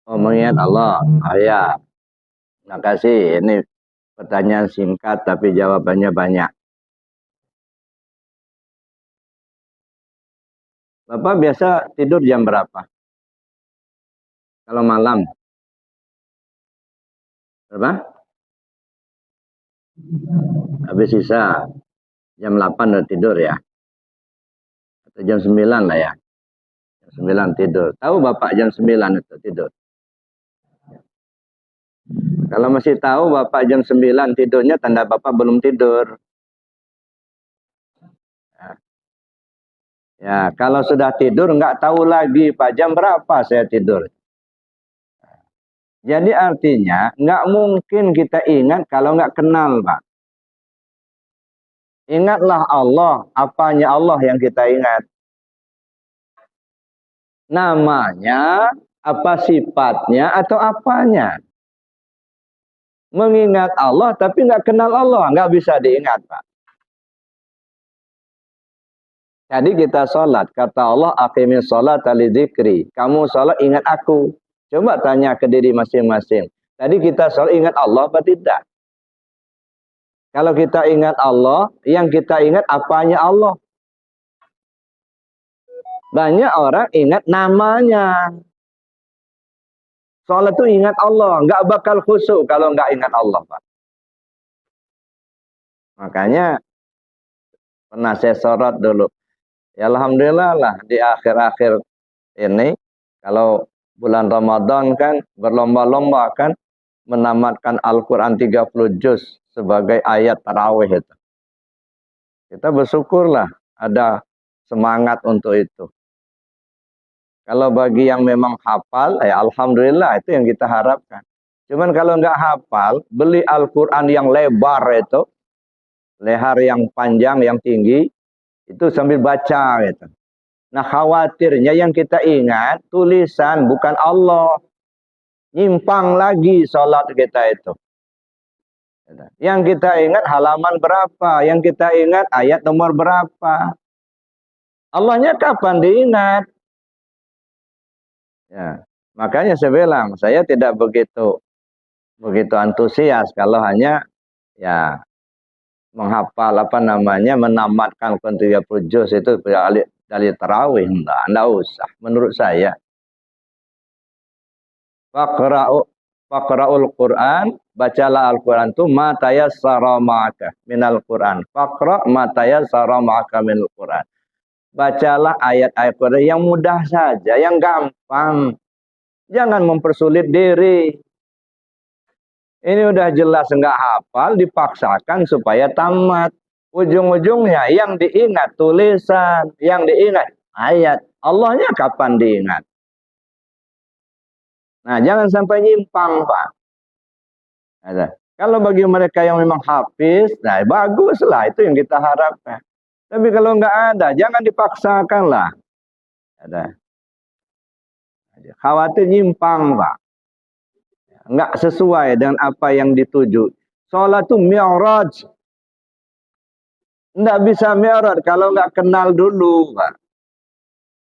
Oh, mengingat Allah. Oh ya, terima kasih. Ini pertanyaan singkat tapi jawabannya banyak. Bapak biasa tidur jam berapa? Kalau malam, berapa? Habis sisa jam 8 udah tidur ya? Atau jam 9 lah ya? Jam 9 tidur. Tahu Bapak jam 9 itu tidur? Kalau masih tahu Bapak jam 9 tidurnya, tanda Bapak belum tidur. Ya, kalau sudah tidur nggak tahu lagi Pak jam berapa saya tidur. Jadi artinya nggak mungkin kita ingat kalau nggak kenal Pak. Ingatlah Allah, apanya Allah yang kita ingat. Namanya, apa sifatnya atau apanya. Mengingat Allah tapi nggak kenal Allah, nggak bisa diingat Pak. Jadi kita sholat, kata Allah, aqimis sholat li dzikri. Kamu sholat ingat aku. Coba tanya ke diri masing-masing. Tadi kita sholat ingat Allah apa tidak? Kalau kita ingat Allah, yang kita ingat apanya Allah? Banyak orang ingat namanya. Sholat itu ingat Allah, nggak bakal khusyuk kalau nggak ingat Allah Pak. Makanya pernah saya sorot dulu. Ya Alhamdulillah lah di akhir-akhir ini, kalau bulan Ramadan kan berlomba-lomba kan menamatkan Al-Quran 30 juz sebagai ayat tarawih itu. Kita bersyukurlah ada semangat untuk itu. Kalau bagi yang memang hafal, ya Alhamdulillah itu yang kita harapkan. Cuman kalau nggak hafal, beli Al-Quran yang lebar itu, leher yang panjang, yang tinggi, itu sambil baca gitu. Nah khawatirnya yang kita ingat tulisan bukan Allah. Nyimpang lagi sholat kita itu. Yang kita ingat halaman berapa. Yang kita ingat ayat nomor berapa. Allahnya kapan diingat? Ya, makanya saya bilang saya tidak begitu antusias kalau hanya ya menghafal menamatkan 30 juz itu dari tarawih. Enggak usah menurut saya. Faqra'ul Qur'an, bacalah Al-Quran itu ma tayassara ma'aka minal Qur'an. Faqra' ma tayassara ma'aka minal Qur'an. Bacalah ayat-ayat Quran yang mudah saja, yang gampang. Jangan mempersulit diri. Ini udah jelas enggak hafal, dipaksakan supaya tamat. Ujung-ujungnya yang diingat tulisan, yang diingat ayat. Allahnya kapan diingat? Nah, jangan sampai nyimpang, Pak. Kalau bagi mereka yang memang hafiz, nah baguslah, itu yang kita harapkan. Tapi kalau enggak ada, jangan dipaksakan lah. Khawatir nyimpang, Pak. Enggak sesuai dengan apa yang dituju. Sholat itu mi'raj. Enggak bisa mi'raj kalau enggak kenal dulu, Pak.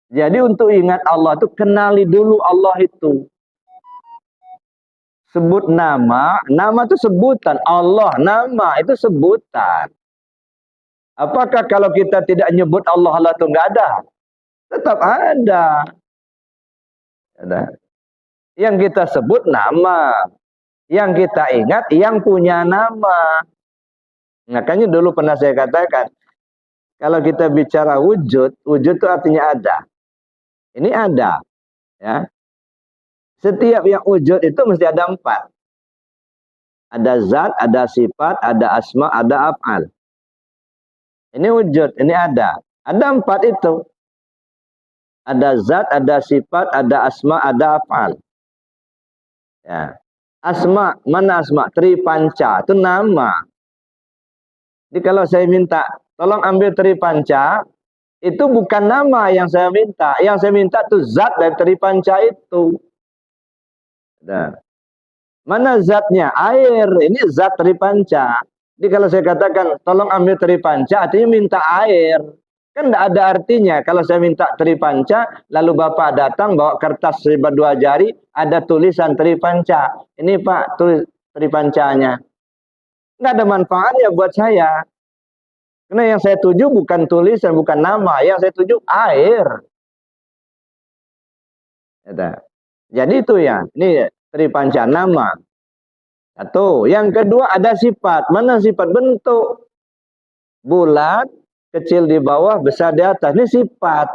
Jadi untuk ingat Allah itu kenali dulu Allah itu. Sebut nama itu sebutan. Allah, nama itu sebutan. Apakah kalau kita tidak nyebut Allah, Allah itu enggak ada? Tetap ada. Yang kita sebut nama. Yang kita ingat yang punya nama. Makanya dulu pernah saya katakan, kalau kita bicara wujud, wujud itu artinya ada. Ini ada. Ya. Setiap yang wujud itu mesti ada 4. Ada zat, ada sifat, ada asma, ada af'al. Ini wujud, ini ada. Ada 4 itu. Ada zat, ada sifat, ada asma, ada af'al. Ya. Asma, mana asma? Tripanca, itu nama. Jadi kalau saya minta, tolong ambil Tripanca, itu bukan nama yang saya minta. Yang saya minta itu zat dari Tripanca itu. Nah. Mana zatnya? Air. Ini zat Tripanca. Jadi kalau saya katakan, tolong ambil Tripanca, artinya minta air. Kan tidak ada artinya. Kalau saya minta tripanca, lalu Bapak datang bawa kertas selebar 2 jari, ada tulisan tripanca. Ini Pak, tulis tripancanya. Nggak ada manfaatnya buat saya. Karena yang saya tuju bukan tulisan, bukan nama. Yang saya tuju air. Jadi itu ya. Ini tripanca nama. Satu. Yang kedua ada sifat. Mana sifat? Bentuk. Bulat, kecil di bawah, besar di atas. Ini sifat.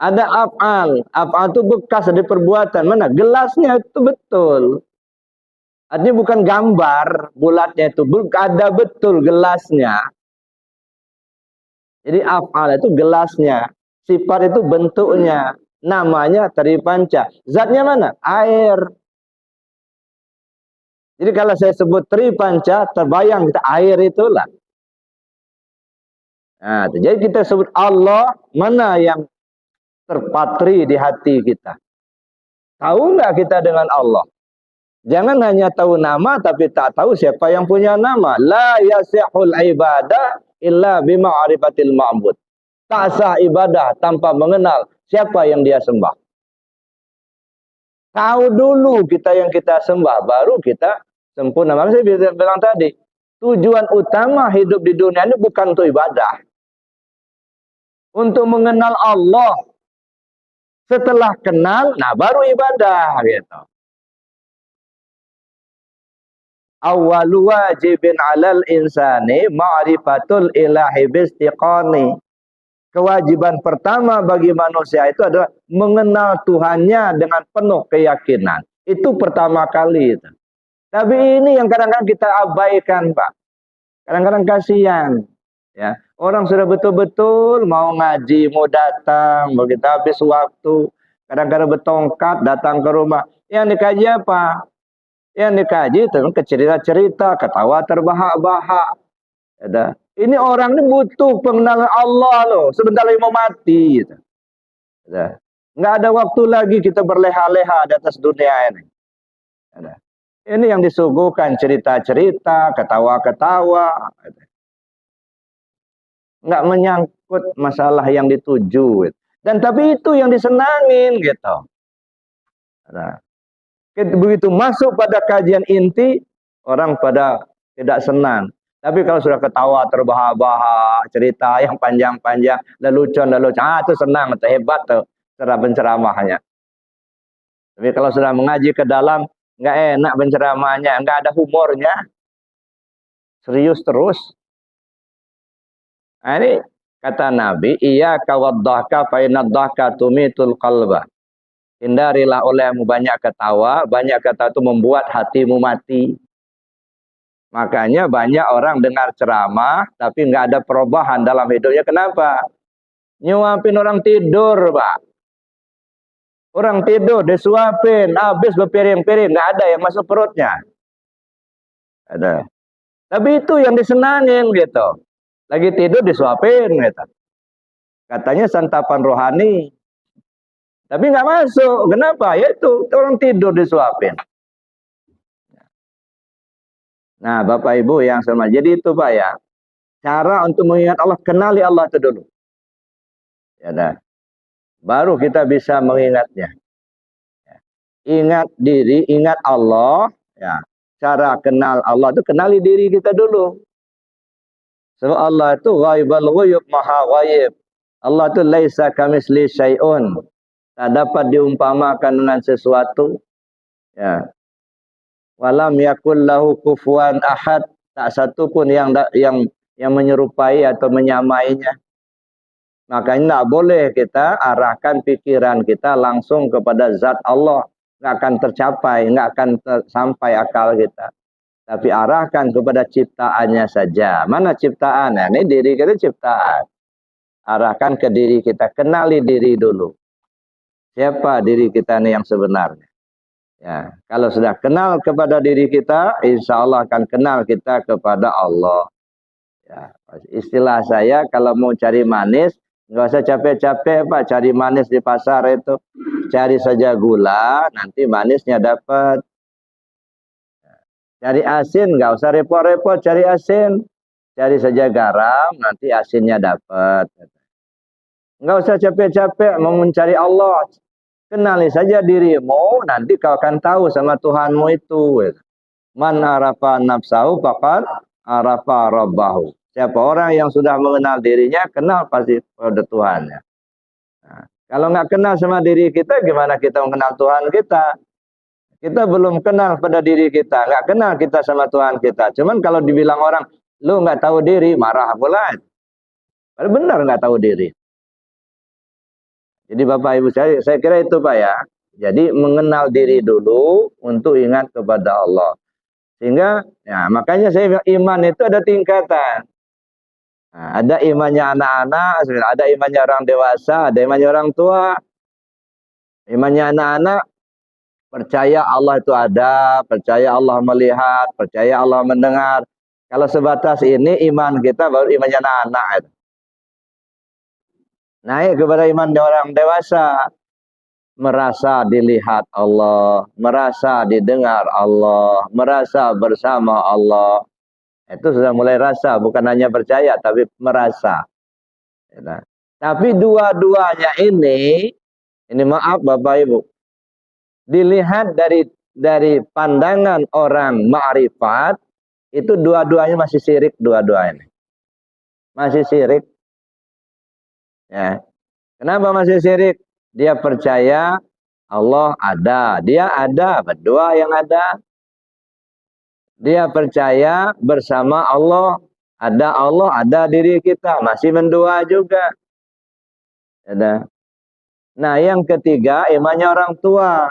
Ada af'al. Af'al itu bekas dari perbuatan. Mana? Gelasnya itu betul. Artinya bukan gambar bulatnya itu. Ada betul gelasnya. Jadi af'al itu gelasnya. Sifat itu bentuknya. Namanya tripanca. Zatnya mana? Air. Jadi kalau saya sebut tripanca, terbayang kita air itulah. Nah, jadi kita sebut Allah, mana yang terpatri di hati kita. Tahu nggak kita dengan Allah? Jangan hanya tahu nama, tapi tak tahu siapa yang punya nama. La yasihul ibadah illa bima'rifatil ma'bud. Tak sah ibadah tanpa mengenal siapa yang dia sembah. Tahu dulu kita yang kita sembah, baru kita sempurna. Maka saya bilang tadi, tujuan utama hidup di dunia ini bukan untuk ibadah. Untuk mengenal Allah. Setelah kenal, nah baru ibadah. Gitu. Awwalu wajibin alal insani ma'rifatul ilahi bistiqani. Kewajiban pertama bagi manusia itu adalah mengenal Tuhannya dengan penuh keyakinan. Itu pertama kali itu. Tapi ini yang kadang-kadang kita abaikan, Pak. Kadang-kadang kasihan. Ya, orang sudah betul-betul mau ngaji, mau datang, begitu habis waktu. Kadang-kadang bertongkat datang ke rumah. Yang dikaji apa? Yang dikaji tentang cerita-cerita, ketawa terbahak-bahak. Ini orang ini butuh pengenalan Allah loh. Sebentar lagi mau mati. Gitu. Nggak ada waktu lagi kita berleha-leha di atas dunia ini. Ini yang disuguhkan cerita-cerita, ketawa-ketawa. Nggak menyangkut masalah yang dituju. Dan tapi itu yang disenangin gitu. Begitu masuk pada kajian inti, orang pada tidak senang. Tapi kalau sudah ketawa terbahak-bahak, cerita yang panjang-panjang, lelucon, itu senang, itu hebat tuh cara penceramahnya. Tapi kalau sudah mengaji ke dalam, nggak enak penceramahnya, nggak ada humornya, serius terus. Nah, ini kata Nabi, iya kawaddahka fainadahka tumitul qalba. Hindarilah olehmu banyak ketawa itu membuat hatimu mati. Makanya banyak orang dengar ceramah, tapi nggak ada perubahan dalam hidupnya. Kenapa? Nyuapin orang tidur, Pak. Orang tidur disuapin, habis berpiring-piring, nggak ada yang masuk perutnya. Ada. Tapi itu yang disenangin gitu. Lagi tidur disuapin gitu. Katanya santapan rohani. Tapi nggak masuk. Kenapa? Ya itu orang tidur disuapin. Nah, Bapak Ibu yang sama. Jadi itu Pak ya. Cara untuk mengingat Allah, kenali Allah itu dulu. Ya dah. Baru kita bisa mengingatnya. Ya. Ingat diri, ingat Allah. Ya. Cara kenal Allah itu kenali diri kita dulu. Sebab Allah itu ghaibul ghuyub, maha ghaib. Allah itu laisa kamisli syai'un. Tak dapat diumpamakan dengan sesuatu. Ya. Walam yakul lahu kufuwan ahad. Tak satu pun yang menyerupai atau menyamainya. Makanya tidak boleh kita arahkan pikiran kita langsung kepada zat Allah. Nggak akan tercapai, nggak akan sampai akal kita. Tapi arahkan kepada ciptaannya saja. Mana ciptaan? Ini diri kita ciptaan. Arahkan ke diri kita. Kenali diri dulu. Siapa diri kita ini yang sebenarnya? Ya, kalau sudah kenal kepada diri kita, insya Allah akan kenal kita kepada Allah. Ya, istilah saya kalau mau cari manis, nggak usah capek-capek Pak, cari manis di pasar itu. Cari saja gula, nanti manisnya dapat. Cari asin, nggak usah repot-repot cari asin. cari saja garam, nanti asinnya dapat. Enggak usah capek-capek mau mencari Allah. Kenali saja dirimu, nanti kau akan tahu sama Tuhanmu itu. Man arafa nafsahu faqad arafa rabbahu. Siapa orang yang sudah mengenal dirinya, kenal pasti pada Tuhannya. Nah, kalau nggak kenal sama diri kita, gimana kita mengenal Tuhan kita? Kita belum kenal pada diri kita, nggak kenal kita sama Tuhan kita. Cuman kalau dibilang orang, lu nggak tahu diri, marah pula. Padahal benar nggak tahu diri. Jadi Bapak Ibu saya kira itu Pak ya. Jadi mengenal diri dulu untuk ingat kepada Allah. Sehingga, ya makanya saya bilang iman itu ada tingkatan. Nah, ada imannya anak-anak, ada imannya orang dewasa, ada imannya orang tua. Imannya anak-anak, percaya Allah itu ada, percaya Allah melihat, percaya Allah mendengar. Kalau sebatas ini iman kita baru imannya anak-anak. Naik kepada iman orang dewasa, merasa dilihat Allah, merasa didengar Allah, merasa bersama Allah. Itu sudah mulai rasa, bukan hanya percaya, tapi merasa. Tapi dua-duanya ini maaf Bapak Ibu, dilihat dari pandangan orang ma'rifat, itu dua-duanya masih syirik, dua-duanya. Masih syirik. Ya. Kenapa masih syirik? Dia percaya Allah ada, dia ada, berdua yang ada. Dia percaya bersama Allah, ada diri kita, masih mendua juga. Ada. Nah, yang ketiga, imannya orang tua.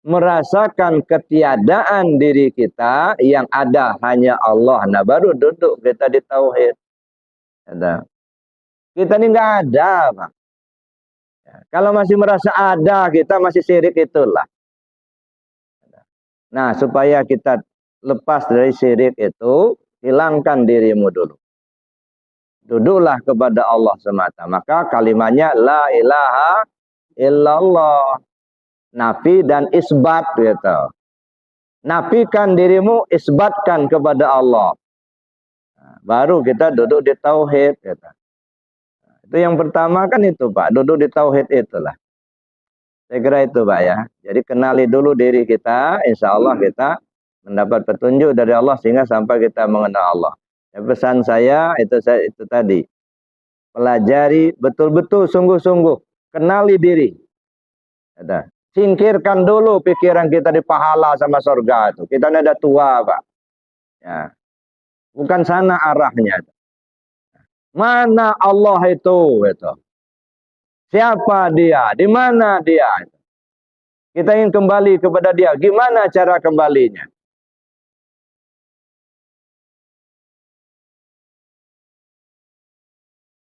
Merasakan ketiadaan diri kita, yang ada hanya Allah. Nah, baru duduk kita di tauhid. Ada. Kita ini nggak ada, Pak. Ya, kalau masih merasa ada, kita masih syirik itulah. Nah, supaya kita lepas dari syirik itu, hilangkan dirimu dulu. Duduklah kepada Allah semata. Maka kalimatnya la ilaha illallah. Nafi dan isbat gitu. Nafikan dirimu, isbatkan kepada Allah. Nah, baru kita duduk di tauhid gitu. Itu yang pertama kan itu Pak, duduk di tauhid itulah. Saya kira itu Pak ya. Jadi kenali dulu diri kita, insya Allah kita mendapat petunjuk dari Allah sehingga sampai kita mengenal Allah. Ya, pesan saya itu tadi. Pelajari betul-betul sungguh-sungguh, kenali diri. Ada. Singkirkan dulu pikiran kita di pahala sama surga itu. Kita ini ada tua Pak. Ya. Bukan sana arahnya. Mana Allah itu? Siapa dia? Di mana dia? Kita ingin kembali kepada dia. Gimana cara kembalinya?